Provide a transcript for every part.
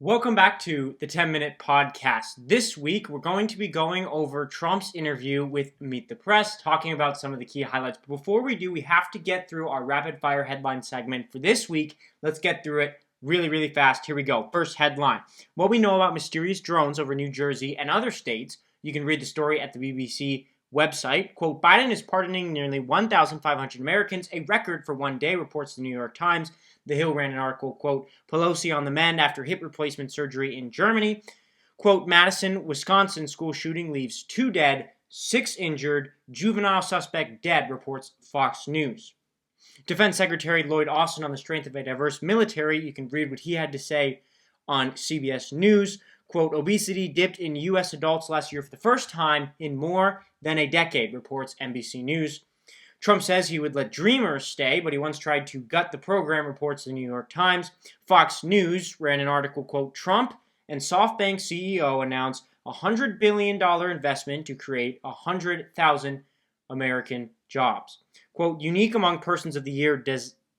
Welcome back to the 10-Minute Podcast. This week, we're going to be going over Trump's interview with Meet the Press, talking about some of the key highlights. But before we do, we have to get through our rapid-fire headline segment for this week. Let's get through it really fast. Here we go. First headline. What we know about mysterious drones over New Jersey and other states. You can read the story at the BBC website. Quote, Biden is pardoning nearly 1,500 Americans, a record for one day, reports the New York Times. The Hill ran an article, quote, Pelosi on the mend after hip replacement surgery in Germany. Quote, Madison, Wisconsin school shooting leaves 2 dead, 6 injured, juvenile suspect dead, reports Fox News. Defense Secretary Lloyd Austin on the strength of a diverse military. You can read what he had to say on CBS News. Quote, obesity dipped in U.S. adults last year for the first time in more than a decade, reports NBC News. Trump says he would let Dreamers stay, but he once tried to gut the program, reports the New York Times. Fox News ran an article, quote, Trump and SoftBank CEO announced a $100 billion investment to create 100,000 American jobs. Quote, unique among persons of the year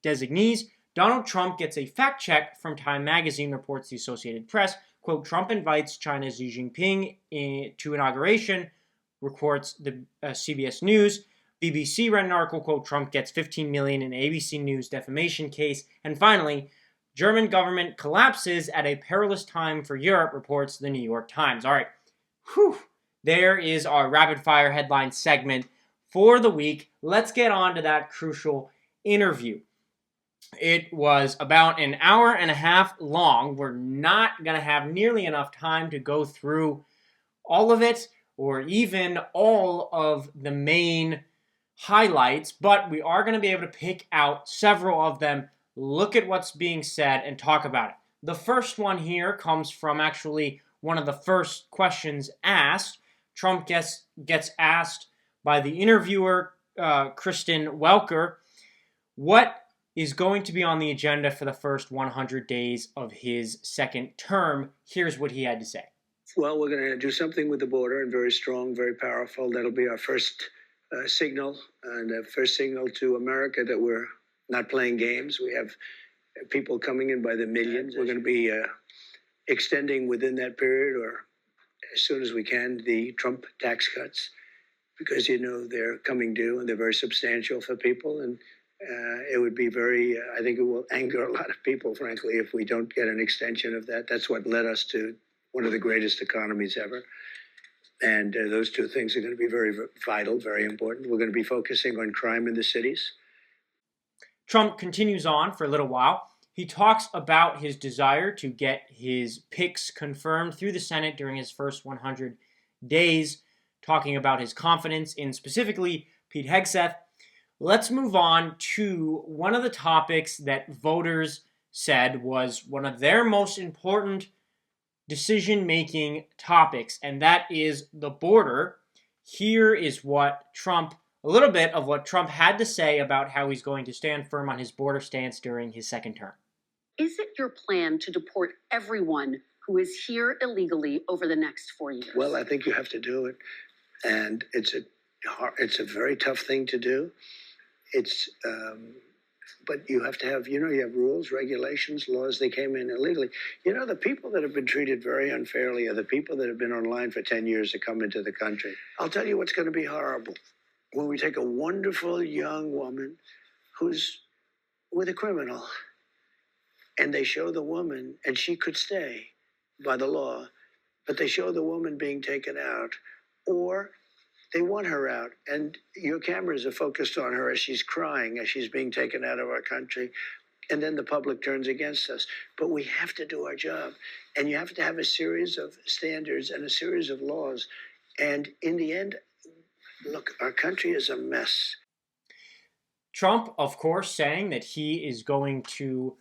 designees, Donald Trump gets a fact check from Time magazine, reports the Associated Press. Quote, Trump invites China's Xi Jinping to inauguration, reports the CBS News. BBC ran an article, quote, Trump gets $15 million in ABC News defamation case. And finally, German government collapses at a perilous time for Europe, reports the New York Times. All right, there is our rapid-fire headline segment for the week. Let's get on to that crucial interview. It was about an hour and a half long. We're not going to have nearly enough time to go through all of it or even all of the main highlights, but we are going to be able to pick out several of them, look at what's being said, and talk about it. The first one here comes from actually one of the first questions asked. Trump gets asked by the interviewer, Kristen Welker, what is going to be on the agenda for the first 100 days of his second term. Here's what he had to say. Well, we're going to do something with the border, and very strong, very powerful. That'll be our first signal, and a first signal to America that we're not playing games. We have people coming in by the millions. We're going to be extending within that period, or as soon as we can, the Trump tax cuts, because, you know, they're coming due and they're very substantial for people. And it would be very, I think it will anger a lot of people, frankly, if we don't get an extension of that. That's what led us to one of the greatest economies ever. And those two things are going to be very vital, very important. We're going to be focusing on crime in the cities. Trump continues on for a little while. He talks about his desire to get his picks confirmed through the Senate during his first 100 days, talking about his confidence in specifically Pete Hegseth. Let's move on to one of the topics that voters said was one of their most important decision-making topics, and that is the border. Here is a little bit of what Trump had to say about how he's going to stand firm on his border stance during his second term. Is it your plan to deport everyone who is here illegally over the next 4 years? Well, I think you have to do it, and it's a very tough thing to do. But you have to have, you have rules, regulations, laws. They came in illegally. The people that have been treated very unfairly are the people that have been online for 10 years to come into the country. I'll tell you what's going to be horrible. When we take a wonderful young woman who's with a criminal, and they show the woman, and she could stay by the law, but they show the woman being taken out, or they want her out, and your cameras are focused on her as she's crying, as she's being taken out of our country, and then the public turns against us. But we have to do our job, and you have to have a series of standards and a series of laws. And in the end, look, our country is a mess. Trump, of course, saying that he is going to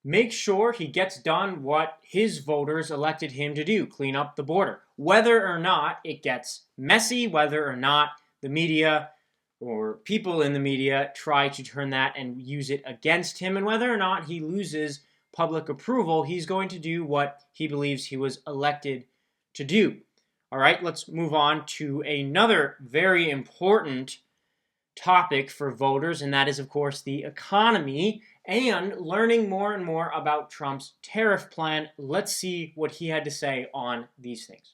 make sure he gets done what his voters elected him to do, clean up the border. Whether or not it gets messy, whether or not the media or people in the media try to turn that and use it against him, and whether or not he loses public approval, he's going to do what he believes he was elected to do. All right, let's move on to another very important topic for voters, and that is, of course, the economy and learning more and more about Trump's tariff plan. Let's see what he had to say on these things.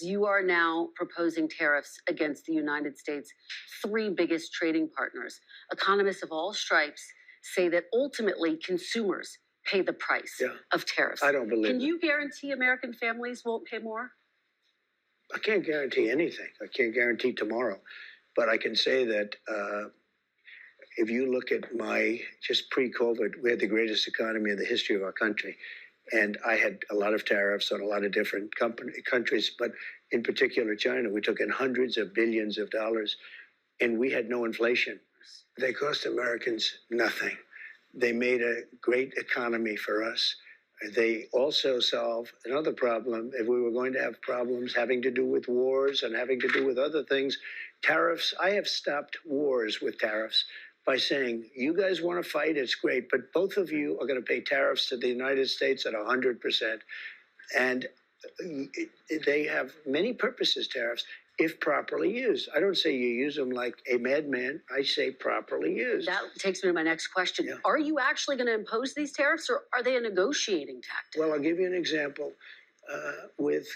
You are now proposing tariffs against the United States' three biggest trading partners. Economists of all stripes say that ultimately consumers pay the price of tariffs. I don't believe Can you guarantee American families won't pay more? I can't guarantee anything. I can't guarantee tomorrow. But I can say that if you look at just pre-COVID, we had the greatest economy in the history of our country. And I had a lot of tariffs on a lot of different countries, but in particular China. We took in hundreds of billions of dollars, and we had no inflation. They cost Americans nothing. They made a great economy for us. They also solve another problem. If we were going to have problems having to do with wars and having to do with other things, tariffs, I have stopped wars with tariffs by saying, you guys want to fight, it's great, but both of you are going to pay tariffs to the United States at 100%. And they have many purposes, tariffs, if properly used. I don't say you use them like a madman. I say properly used. That takes me to my next question. Yeah. Are you actually going to impose these tariffs, or are they a negotiating tactic? Well, I'll give you an example. With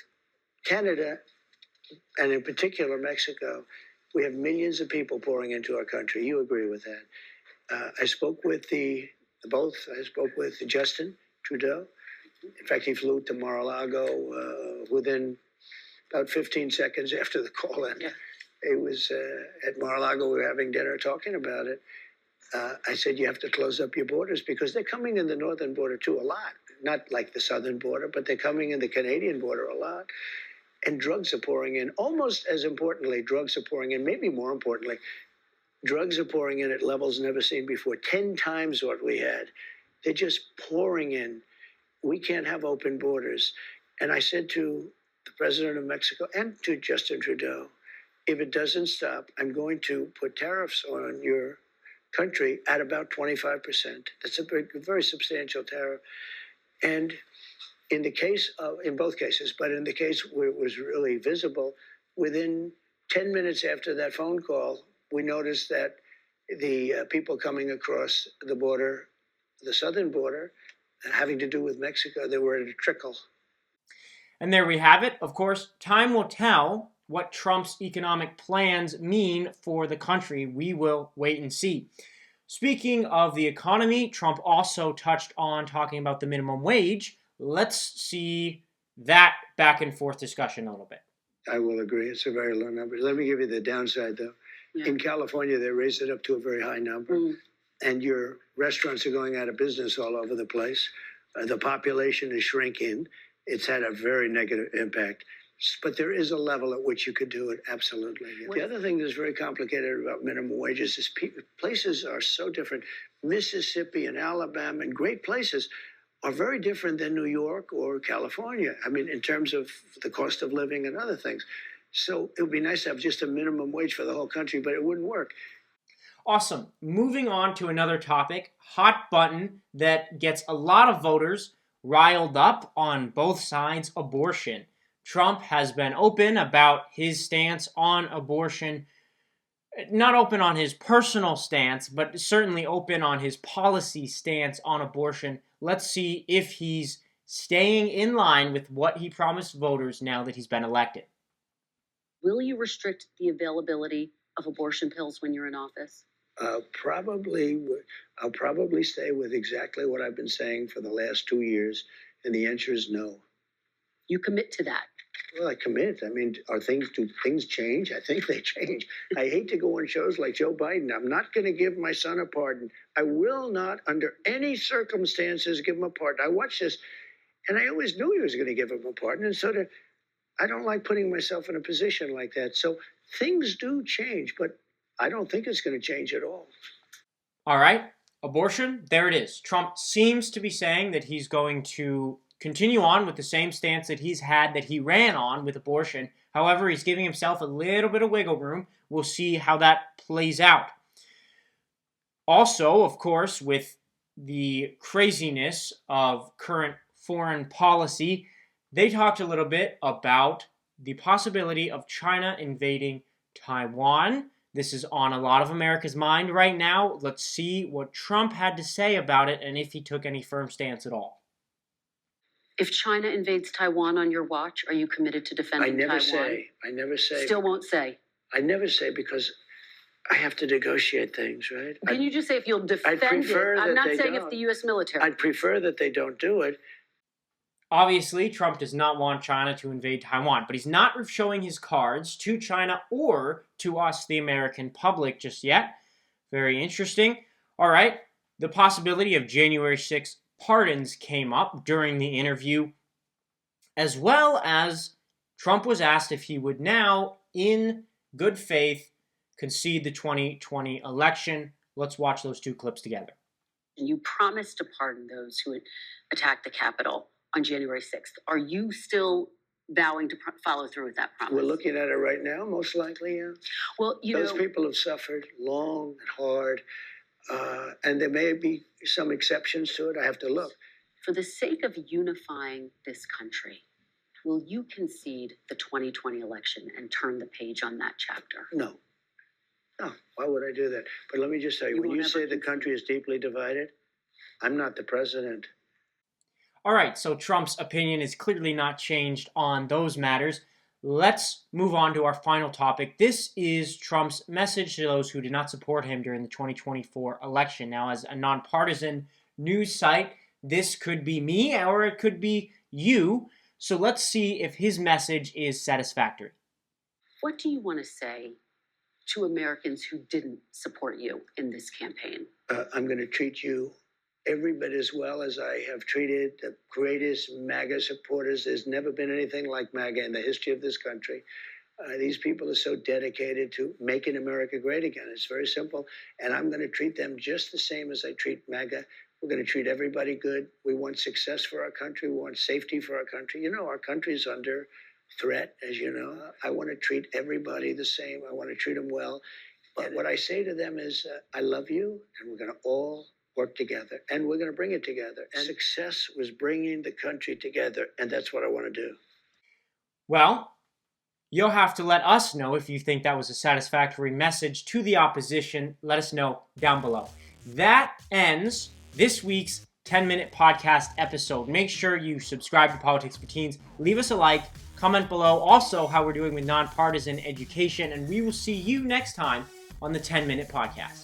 Canada, and in particular Mexico, we have millions of people pouring into our country. You agree with that. I spoke with I spoke with Justin Trudeau. In fact, he flew to Mar-a-Lago within about 15 seconds after the call ended. Yeah. It was at Mar-a-Lago. We were having dinner talking about it. I said, you have to close up your borders because they're coming in the northern border too a lot. Not like the southern border, but they're coming in the Canadian border a lot. And drugs are pouring in. Almost as importantly, drugs are pouring in, maybe more importantly, drugs are pouring in at levels never seen before, 10 times what we had. They're just pouring in. We can't have open borders. And I said to the president of Mexico and to Justin Trudeau, if it doesn't stop, I'm going to put tariffs on your country at about 25%. That's a very substantial tariff. And in both cases, but in the case where it was really visible, within 10 minutes after that phone call, we noticed that the people coming across the border, the southern border, having to do with Mexico, they were at a trickle. And there we have it. Of course, time will tell what Trump's economic plans mean for the country. We will wait and see. Speaking of the economy, Trump also touched on talking about the minimum wage. Let's see that back and forth discussion a little bit. I will agree. It's a very low number. Let me give you the downside, though. Yeah. In California, they raised it up to a very high number. And your restaurants are going out of business all over the place. The population is shrinking. It's had a very negative impact. But there is a level at which you could do it, absolutely. The other thing that's very complicated about minimum wages is places are so different. Mississippi and Alabama and great places are very different than New York or California. I mean, in terms of the cost of living and other things. So it would be nice to have just a minimum wage for the whole country, but it wouldn't work. Awesome. Moving on to another topic, hot button that gets a lot of voters riled up on both sides, abortion. Trump has been open about his stance on abortion, not open on his personal stance, but certainly open on his policy stance on abortion. Let's see if he's staying in line with what he promised voters now that he's been elected. Will you restrict the availability of abortion pills when you're in office? I'll probably stay with exactly what I've been saying for the last 2 years, and the answer is no. You commit to that? Well, I commit. I mean, do things change? I think they change. I hate to go on shows like Joe Biden. I'm not going to give my son a pardon. I will not, under any circumstances, give him a pardon. I watched this, and I always knew he was going to give him a pardon, and so I don't like putting myself in a position like that. So things do change, but I don't think it's going to change at all. All right. Abortion, there it is. Trump seems to be saying that he's going to continue on with the same stance that he's had, that he ran on with abortion. However, he's giving himself a little bit of wiggle room. We'll see how that plays out. Also, of course, with the craziness of current foreign policy, they talked a little bit about the possibility of China invading Taiwan. This is on a lot of America's mind right now. Let's see what Trump had to say about it and if he took any firm stance at all. If China invades Taiwan on your watch, are you committed to defending Taiwan? I never say. Still won't say. I never say because I have to negotiate things, right? Can you just say if you'll defend it? I'm not saying if the U.S. military. I'd prefer that they don't do it. Obviously, Trump does not want China to invade Taiwan, but he's not showing his cards to China or to us, the American public, just yet. Very interesting. All right, the possibility of January 6th pardons came up during the interview, as well as Trump was asked if he would now, in good faith, concede the 2020 election. Let's watch those two clips together. You promised to pardon those who had attacked the Capitol on January 6th. Are you still vowing to follow through with that promise? We're looking at it right now, most likely, yeah. Well, those people have suffered long and hard, and there may be some exceptions to it. I have to look. For the sake of unifying this country, will you concede the 2020 election and turn the page on that chapter? No. No, why would I do that? But let me just tell you, when you say the country is deeply divided, I'm not the president. All right, so Trump's opinion is clearly not changed on those matters. Let's move on to our final topic. This is Trump's message to those who did not support him during the 2024 election. Now, as a nonpartisan news site, this could be me or it could be you. So let's see if his message is satisfactory. What do you want to say to Americans who didn't support you in this campaign? I'm going to treat you every bit as well as I have treated the greatest MAGA supporters. There's never been anything like MAGA in the history of this country. These people are so dedicated to making America great again. It's very simple. And I'm going to treat them just the same as I treat MAGA. We're going to treat everybody good. We want success for our country. We want safety for our country. You know, our country's under threat, as you know. I want to treat everybody the same. I want to treat them well. But what I say to them is, I love you, and we're going to all work together, and we're going to bring it together. And success was bringing the country together, and that's what I want to do. Well, you'll have to let us know if you think that was a satisfactory message to the opposition. Let us know down below. That ends this week's 10-minute podcast episode. Make sure you subscribe to Politics for Teens. Leave us a like. Comment below also how we're doing with nonpartisan education, and we will see you next time on the 10-minute podcast.